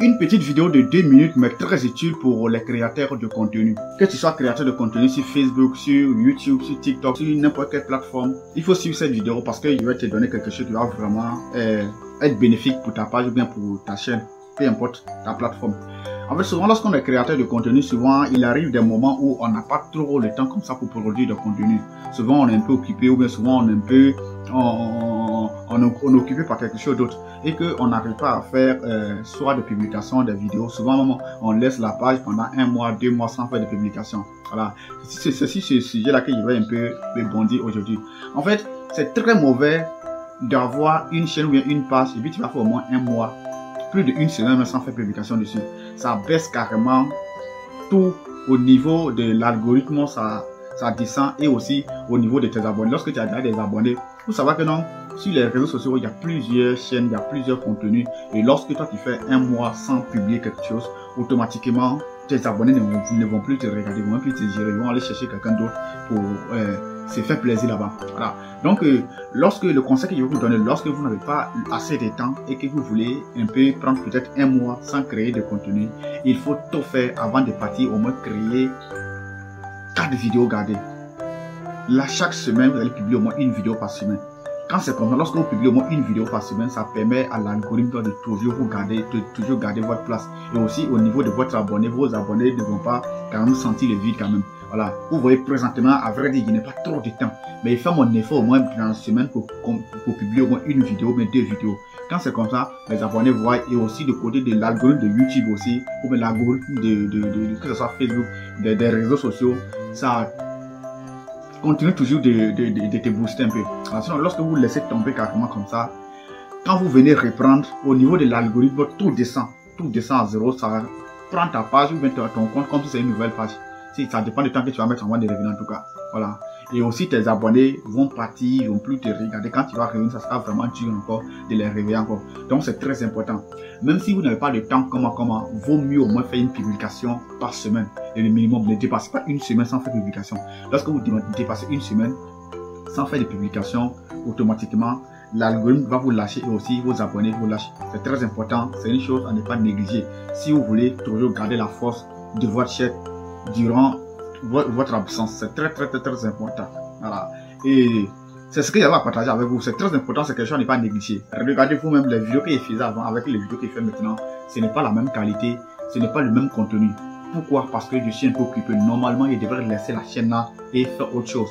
Une petite vidéo de 2 minutes mais très utile pour les créateurs de contenu. Que tu sois créateur de contenu sur Facebook, sur YouTube, sur TikTok, sur n'importe quelle plateforme, il faut suivre cette vidéo parce que je vais te donner quelque chose qui va vraiment être bénéfique pour ta page ou bien pour ta chaîne, peu importe ta plateforme. En fait, souvent lorsqu'on est créateur de contenu, souvent il arrive des moments où on n'a pas trop le temps comme ça pour produire du contenu. Souvent on est un peu occupé ou bien souvent on est un peu on est occupé par quelque chose d'autre et qu'on n'arrive pas à faire soit des publications, des vidéos. Souvent on laisse la page pendant 1 mois, 2 mois sans faire de publications. Voilà, c'est ce sujet-là que je vais un peu rebondir aujourd'hui. En fait, c'est très mauvais d'avoir une chaîne ou bien une page et puis tu vas faire au moins 1 mois, plus d'1 semaine sans faire publication dessus. Ça baisse carrément tout au niveau de l'algorithme, ça descend, et aussi au niveau de tes abonnés. Lorsque tu as déjà des abonnés, vous savez que non, sur les réseaux sociaux, il y a plusieurs chaînes, il y a plusieurs contenus, et lorsque toi tu fais 1 mois sans publier quelque chose, automatiquement tes abonnés ne vont plus te regarder, ils vont plus te gérer, ils vont aller chercher quelqu'un d'autre pour se faire plaisir là-bas. Voilà. Donc lorsque le conseil que je vais vous donner, lorsque vous n'avez pas assez de temps et que vous voulez un peu prendre peut-être 1 mois sans créer de contenu, il faut tout faire avant de partir, au moins créer 4 vidéos gardées. Là, chaque semaine, vous allez publier au moins une vidéo par semaine. Quand c'est comme ça, lorsque vous publiez au moins une vidéo par semaine, ça permet à l'algorithme de toujours vous garder, votre place. Et aussi au niveau de votre abonné, vos abonnés ne vont pas quand même sentir le vide quand même. Voilà, vous voyez présentement, à vrai dire, il n'y a pas trop de temps. Mais il fait mon effort au moins dans la semaine pour publier au moins une vidéo, mais 2 vidéos. Quand c'est comme ça, les abonnés voient, et aussi du côté de l'algorithme de YouTube aussi, ou bien l'algorithme que ce soit Facebook, des réseaux sociaux, ça continue toujours de te booster un peu. Alors, sinon, lorsque vous laissez tomber carrément comme ça, quand vous venez reprendre, au niveau de l'algorithme, tout descend à zéro, ça prend ta page ou bien ton compte comme si c'est une nouvelle page. Si, ça dépend du temps que tu vas mettre en mode de revenir en tout cas. Voilà. Et aussi tes abonnés vont partir, ils vont plus te regarder. Quand tu vas revenir, ça sera vraiment dur encore de les réveiller encore. Donc c'est très important. Même si vous n'avez pas de temps, comment, vaut mieux au moins faire une publication par semaine. Et le minimum, ne dépassez pas 1 semaine sans faire de publication. Lorsque vous dépassez 1 semaine sans faire de publication, automatiquement, l'algorithme va vous lâcher et aussi vos abonnés vous lâchent. C'est très important. C'est une chose à ne pas négliger. Si vous voulez toujours garder la force de votre chaîne durant votre absence, c'est très important. Voilà. Et c'est ce que j'avais à partager avec vous. C'est très important, c'est quelque chose à ne pas négliger. Regardez vous-même les vidéos qu'il faisait avant avec les vidéos qu'il fait maintenant. Ce n'est pas la même qualité, ce n'est pas le même contenu. Pourquoi? Parce que je suis un peu occupé. Normalement, il devrait laisser la chaîne là et faire autre chose.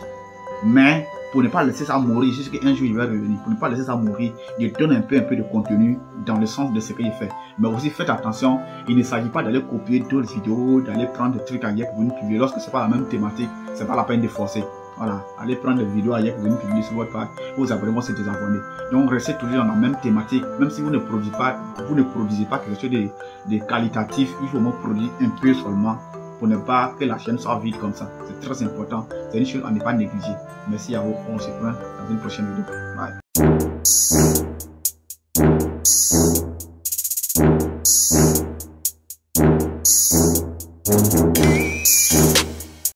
Mais pour ne pas laisser ça mourir, jusqu'à un jour il va revenir, pour ne pas laisser ça mourir, il donne un peu de contenu dans le sens de ce qu'il fait. Mais aussi faites attention, il ne s'agit pas d'aller copier d'autres vidéos, d'aller prendre des trucs ailleurs que vous publier. Lorsque c'est pas la même thématique, c'est pas la peine de forcer. Voilà, allez prendre des vidéos ailleurs que vous publier sur votre page, vos abonnés vont se désabonner. Donc restez toujours dans la même thématique, même si vous ne produisez pas quelque chose de qualitatif, il faut moins produire un peu seulement, pour ne pas que la chaîne soit vide comme ça. C'est très important. C'est une chose à ne pas négliger. Merci à vous. On se revoit dans une prochaine vidéo. Bye.